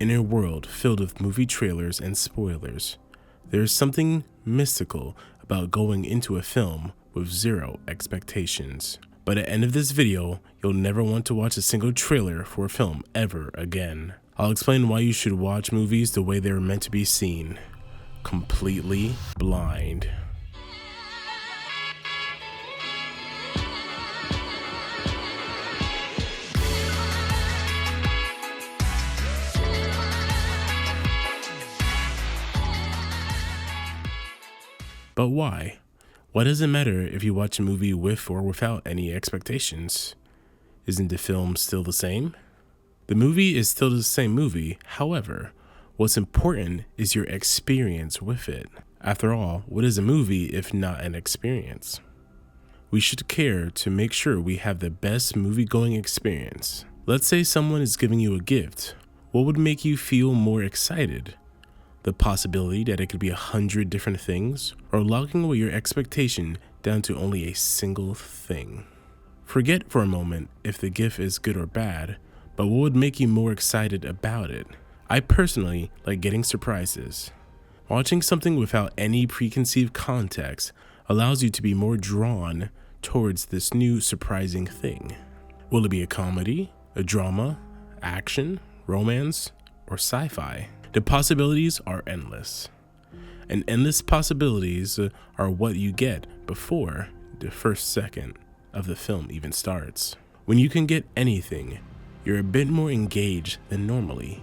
In a world filled with movie trailers and spoilers, there is something mystical about going into a film with zero expectations. By the end of this video, you'll never want to watch a single trailer for a film ever again. I'll explain why you should watch movies the way they were meant to be seen. Completely blind. But why? Why does it matter if you watch a movie with or without any expectations? Isn't the film still the same? The movie is still the same movie, however, what's important is your experience with it. After all, what is a movie if not an experience? We should care to make sure we have the best movie-going experience. Let's say someone is giving you a gift. What would make you feel more excited? The possibility that it could be 100 different things, or locking away your expectation down to only a single thing? Forget for a moment if the gift is good or bad, but what would make you more excited about it? I personally like getting surprises. Watching something without any preconceived context allows you to be more drawn towards this new surprising thing. Will it be a comedy, a drama, action, romance, or sci-fi? The possibilities are endless. And endless possibilities are what you get before the first second of the film even starts. When you can get anything, you're a bit more engaged than normally.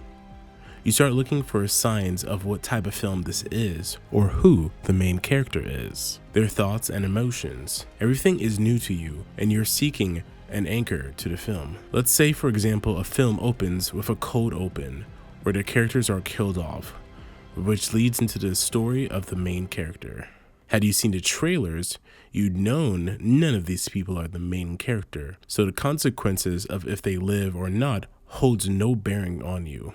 You start looking for signs of what type of film this is, or who the main character is, their thoughts and emotions. Everything is new to you, and you're seeking an anchor to the film. Let's say, for example, a film opens with a cold open, where the characters are killed off, which leads into the story of the main character. Had you seen the trailers, you'd known none of these people are the main character, so the consequences of if they live or not holds no bearing on you,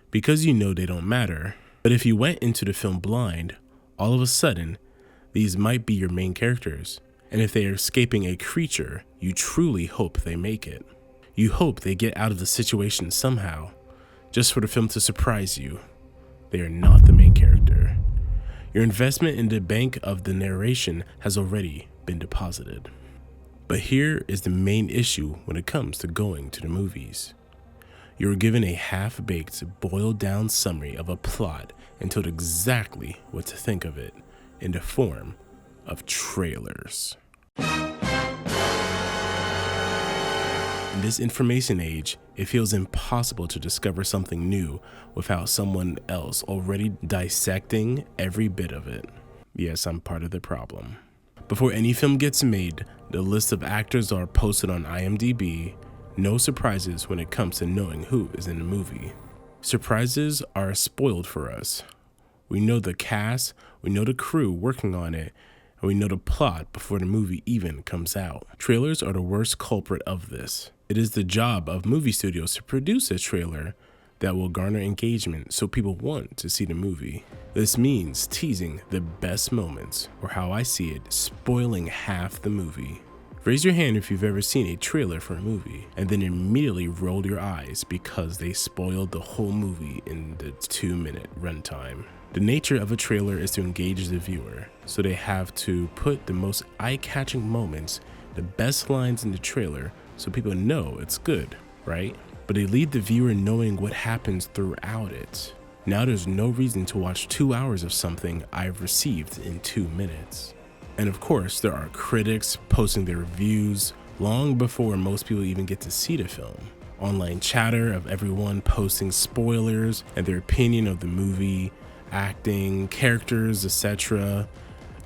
because you know they don't matter. But if you went into the film blind, all of a sudden, these might be your main characters, and if they are escaping a creature, you truly hope they make it. You hope they get out of the situation somehow, just for the film to surprise you. They are not the main character. Your investment in the bank of the narration has already been deposited. But here is the main issue when it comes to going to the movies. You are given a half-baked, boiled-down summary of a plot and told exactly what to think of it in the form of trailers. In this information age, it feels impossible to discover something new without someone else already dissecting every bit of it. Yes, I'm part of the problem. Before any film gets made, the list of actors are posted on IMDb. No surprises when it comes to knowing who is in the movie. Surprises are spoiled for us. We know the cast, we know the crew working on it, and we know the plot before the movie even comes out. Trailers are the worst culprit of this. It is the job of movie studios to produce a trailer that will garner engagement so people want to see the movie. This means teasing the best moments, or how I see it, spoiling half the movie. Raise your hand if you've ever seen a trailer for a movie and then immediately rolled your eyes because they spoiled the whole movie in the 2-minute runtime. The nature of a trailer is to engage the viewer, so they have to put the most eye-catching moments, the best lines in the trailer, so people know it's good, right? But they leave the viewer knowing what happens throughout it. Now there's no reason to watch 2 hours of something I've received in 2 minutes. And of course, there are critics posting their reviews long before most people even get to see the film. Online chatter of everyone posting spoilers and their opinion of the movie, acting, characters, etc.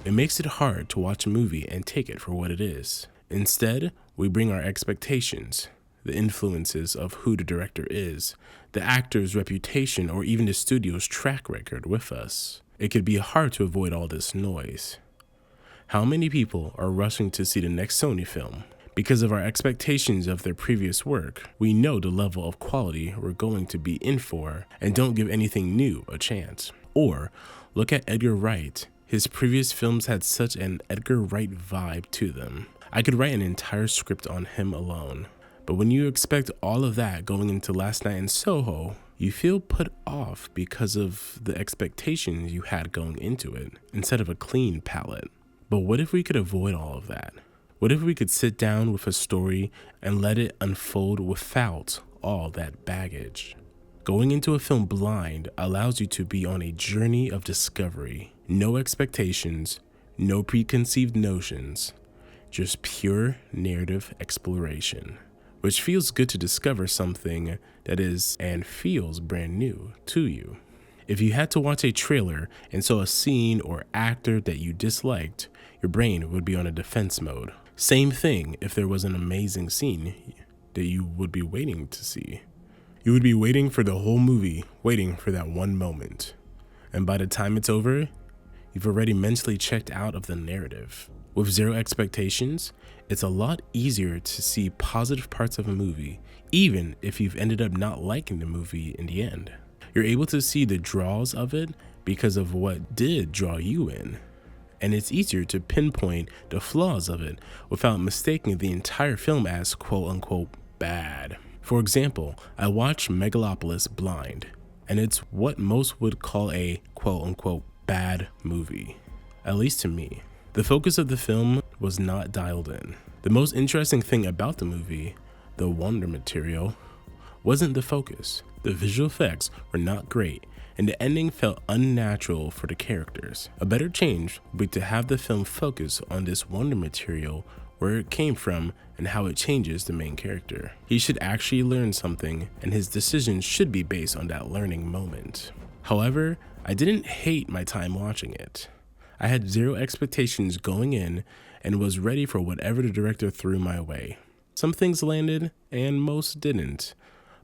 It makes it hard to watch a movie and take it for what it is. Instead, we bring our expectations, the influences of who the director is, the actor's reputation, or even the studio's track record with us. It could be hard to avoid all this noise. How many people are rushing to see the next Sony film? Because of our expectations of their previous work, we know the level of quality we're going to be in for and don't give anything new a chance. Or look at Edgar Wright. His previous films had such an Edgar Wright vibe to them. I could write an entire script on him alone. But when you expect all of that going into Last Night in Soho, you feel put off because of the expectations you had going into it instead of a clean palette. But what if we could avoid all of that? What if we could sit down with a story and let it unfold without all that baggage? Going into a film blind allows you to be on a journey of discovery. No expectations, no preconceived notions, just pure narrative exploration, which feels good to discover something that is and feels brand new to you. If you had to watch a trailer and saw a scene or actor that you disliked, your brain would be on a defense mode. Same thing if there was an amazing scene that you would be waiting to see. You would be waiting for the whole movie, waiting for that one moment. And by the time it's over, you've already mentally checked out of the narrative. With zero expectations, it's a lot easier to see positive parts of a movie, even if you've ended up not liking the movie in the end. You're able to see the draws of it because of what did draw you in. And it's easier to pinpoint the flaws of it without mistaking the entire film as quote-unquote bad. For example, I watched Megalopolis blind, and it's what most would call a quote-unquote bad movie, at least to me. The focus of the film was not dialed in. The most interesting thing about the movie, the wonder material, wasn't the focus. The visual effects were not great, and the ending felt unnatural for the characters. A better change would be to have the film focus on this wonder material, where it came from and how it changes the main character. He should actually learn something, and his decisions should be based on that learning moment. However, I didn't hate my time watching it. I had zero expectations going in and was ready for whatever the director threw my way. Some things landed and most didn't.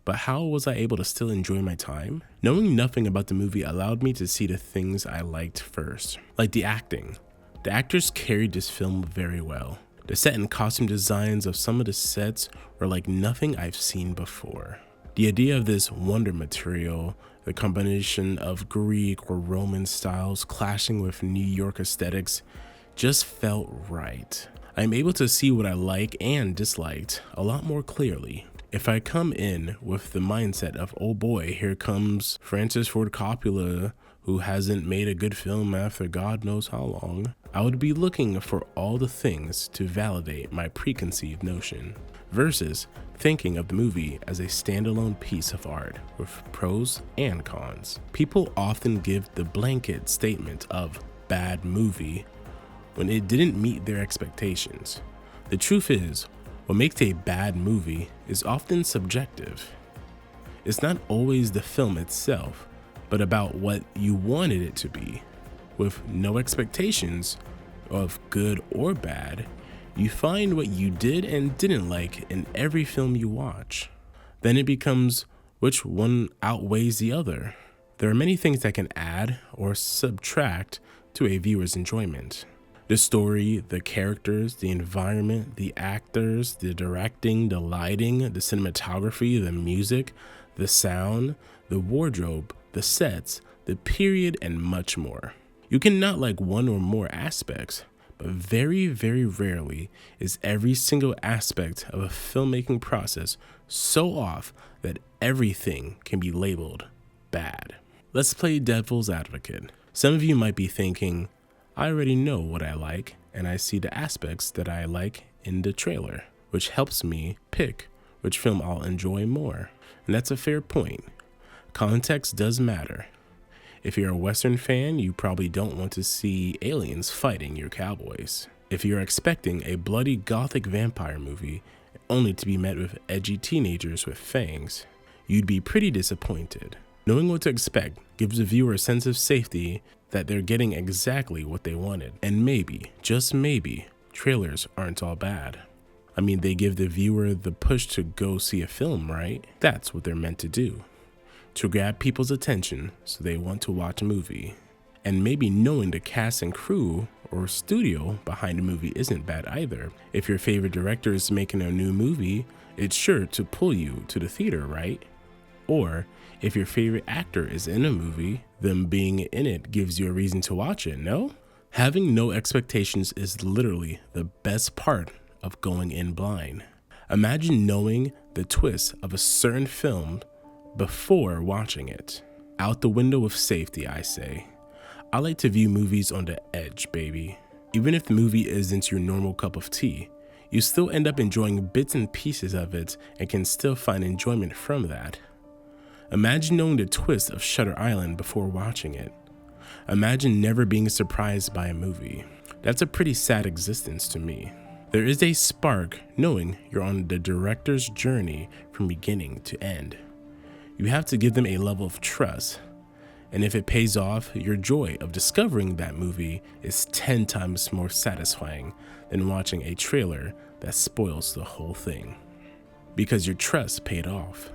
But how was I able to still enjoy my time? Knowing nothing about the movie allowed me to see the things I liked first, like the acting. The actors carried this film very well. The set and costume designs of some of the sets were like nothing I've seen before. The idea of this wonder material, the combination of Greek or Roman styles clashing with New York aesthetics, just felt right. I'm able to see what I like and disliked a lot more clearly. If I come in with the mindset of, oh boy, here comes Francis Ford Coppola, who hasn't made a good film after God knows how long, I would be looking for all the things to validate my preconceived notion, versus thinking of the movie as a standalone piece of art with pros and cons. People often give the blanket statement of bad movie when it didn't meet their expectations. The truth is, what makes a bad movie is often subjective. It's not always the film itself, but about what you wanted it to be. With no expectations of good or bad, you find what you did and didn't like in every film you watch. Then it becomes which one outweighs the other. There are many things that can add or subtract to a viewer's enjoyment. The story, the characters, the environment, the actors, the directing, the lighting, the cinematography, the music, the sound, the wardrobe, the sets, the period, and much more. You cannot like one or more aspects, but very, very rarely is every single aspect of a filmmaking process so off that everything can be labeled bad. Let's play devil's advocate. Some of you might be thinking, I already know what I like, and I see the aspects that I like in the trailer, which helps me pick which film I'll enjoy more. And that's a fair point. Context does matter. If you're a Western fan, you probably don't want to see aliens fighting your cowboys. If you're expecting a bloody gothic vampire movie only to be met with edgy teenagers with fangs, you'd be pretty disappointed. Knowing what to expect gives the viewer a sense of safety that they're getting exactly what they wanted. And maybe, just maybe, trailers aren't all bad. I mean, they give the viewer the push to go see a film, right? That's what they're meant to do. To grab people's attention so they want to watch a movie. And maybe knowing the cast and crew or studio behind the movie isn't bad either. If your favorite director is making a new movie, it's sure to pull you to the theater, right? Or if your favorite actor is in a movie, them being in it gives you a reason to watch it, no? Having no expectations is literally the best part of going in blind. Imagine knowing the twist of a certain film, before watching it. Out the window of safety, I say. I like to view movies on the edge, baby. Even if the movie isn't your normal cup of tea, you still end up enjoying bits and pieces of it and can still find enjoyment from that. Imagine knowing the twist of Shutter Island before watching it. Imagine never being surprised by a movie. That's a pretty sad existence to me. There is a spark knowing you're on the director's journey from beginning to end. You have to give them a level of trust, and if it pays off, your joy of discovering that movie is 10 times more satisfying than watching a trailer that spoils the whole thing, because your trust paid off.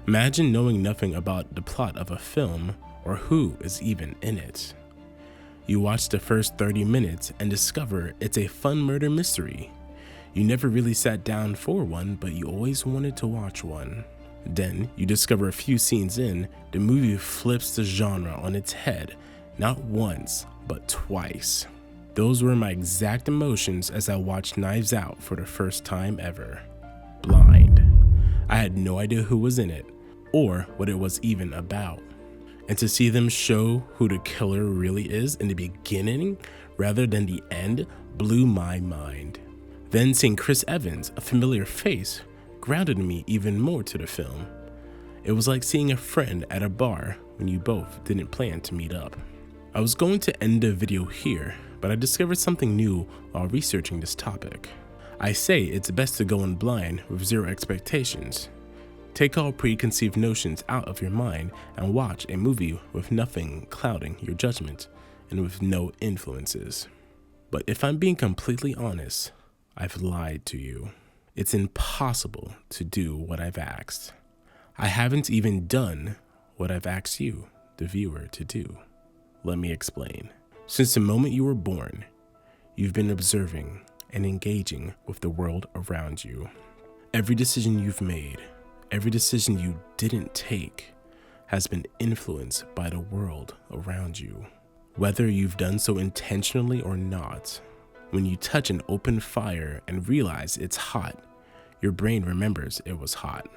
Imagine knowing nothing about the plot of a film or who is even in it. You watch the first 30 minutes and discover it's a fun murder mystery. You never really sat down for one, but you always wanted to watch one. Then you discover a few scenes in, the movie flips the genre on its head, not once, but twice. Those were my exact emotions as I watched Knives Out for the first time ever. Blind. I had no idea who was in it, or what it was even about. And to see them show who the killer really is in the beginning rather than the end blew my mind. Then seeing Chris Evans, a familiar face, grounded me even more to the film. It was like seeing a friend at a bar when you both didn't plan to meet up. I was going to end the video here, but I discovered something new while researching this topic. I say it's best to go in blind with zero expectations. Take all preconceived notions out of your mind and watch a movie with nothing clouding your judgment and with no influences. But if I'm being completely honest, I've lied to you. It's impossible to do what I've asked. I haven't even done what I've asked you, the viewer, to do. Let me explain. Since the moment you were born, you've been observing and engaging with the world around you. Every decision you've made, every decision you didn't take, has been influenced by the world around you. Whether you've done so intentionally or not, when you touch an open fire and realize it's hot, your brain remembers it was hot.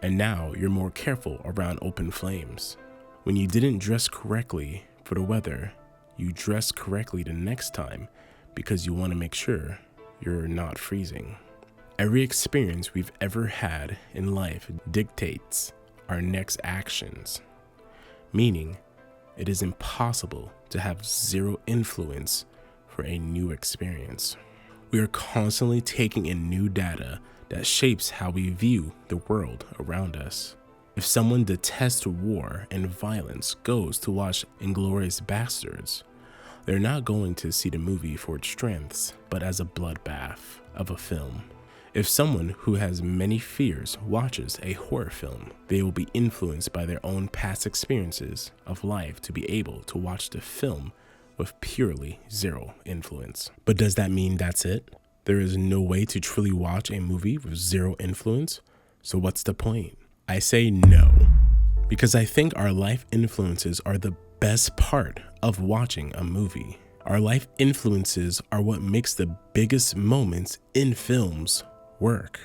And now you're more careful around open flames. When you didn't dress correctly for the weather, you dress correctly the next time because you want to make sure you're not freezing. Every experience we've ever had in life dictates our next actions, meaning it is impossible to have zero influence for a new experience. We are constantly taking in new data that shapes how we view the world around us. If someone detests war and violence goes to watch Inglourious Basterds, they're not going to see the movie for its strengths, but as a bloodbath of a film. If someone who has many fears watches a horror film, they will be influenced by their own past experiences of life to be able to watch the film with purely zero influence. But does that mean that's it? There is no way to truly watch a movie with zero influence? So what's the point? I say no, because I think our life influences are the best part of watching a movie. Our life influences are what makes the biggest moments in films work.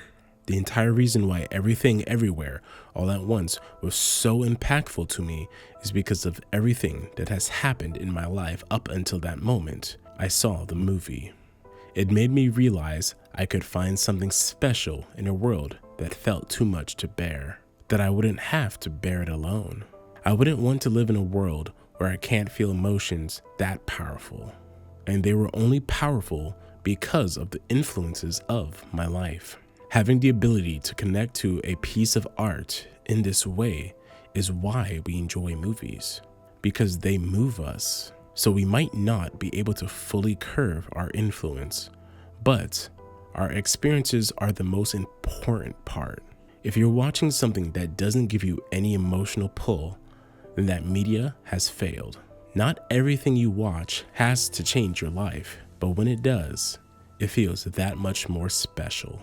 The entire reason why Everything Everywhere All at Once was so impactful to me is because of everything that has happened in my life up until that moment I saw the movie. It made me realize I could find something special in a world that felt too much to bear, that I wouldn't have to bear it alone. I wouldn't want to live in a world where I can't feel emotions that powerful, and they were only powerful because of the influences of my life. Having the ability to connect to a piece of art in this way is why we enjoy movies, because they move us. So we might not be able to fully curb our influence, but our experiences are the most important part. If you're watching something that doesn't give you any emotional pull, then that media has failed. Not everything you watch has to change your life, but when it does, it feels that much more special.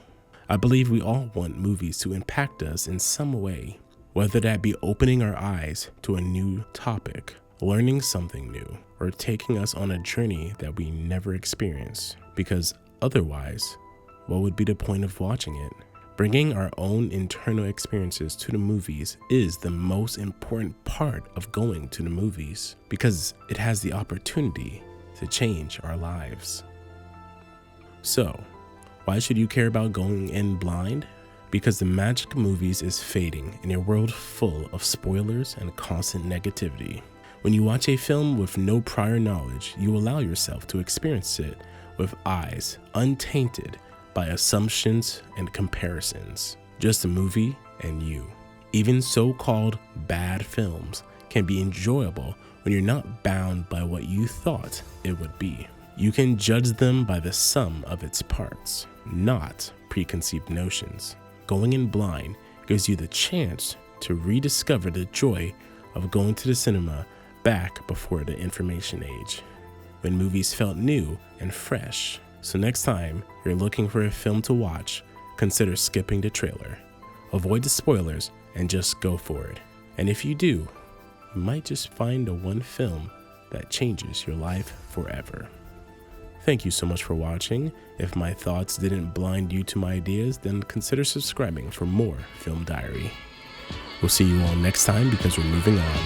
I believe we all want movies to impact us in some way, whether that be opening our eyes to a new topic, learning something new, or taking us on a journey that we never experienced, because otherwise, what would be the point of watching it? Bringing our own internal experiences to the movies is the most important part of going to the movies because it has the opportunity to change our lives. So, why should you care about going in blind? Because the magic of movies is fading in a world full of spoilers and constant negativity. When you watch a film with no prior knowledge, you allow yourself to experience it with eyes untainted by assumptions and comparisons. Just a movie and you. Even so-called bad films can be enjoyable when you're not bound by what you thought it would be. You can judge them by the sum of its parts, not preconceived notions. Going in blind gives you the chance to rediscover the joy of going to the cinema back before the information age, when movies felt new and fresh. So next time you're looking for a film to watch, consider skipping the trailer. Avoid the spoilers and just go for it. And if you do, you might just find the one film that changes your life forever. Thank you so much for watching. If my thoughts didn't blind you to my ideas, then consider subscribing for more Film Diary. We'll see you all next time because we're moving on.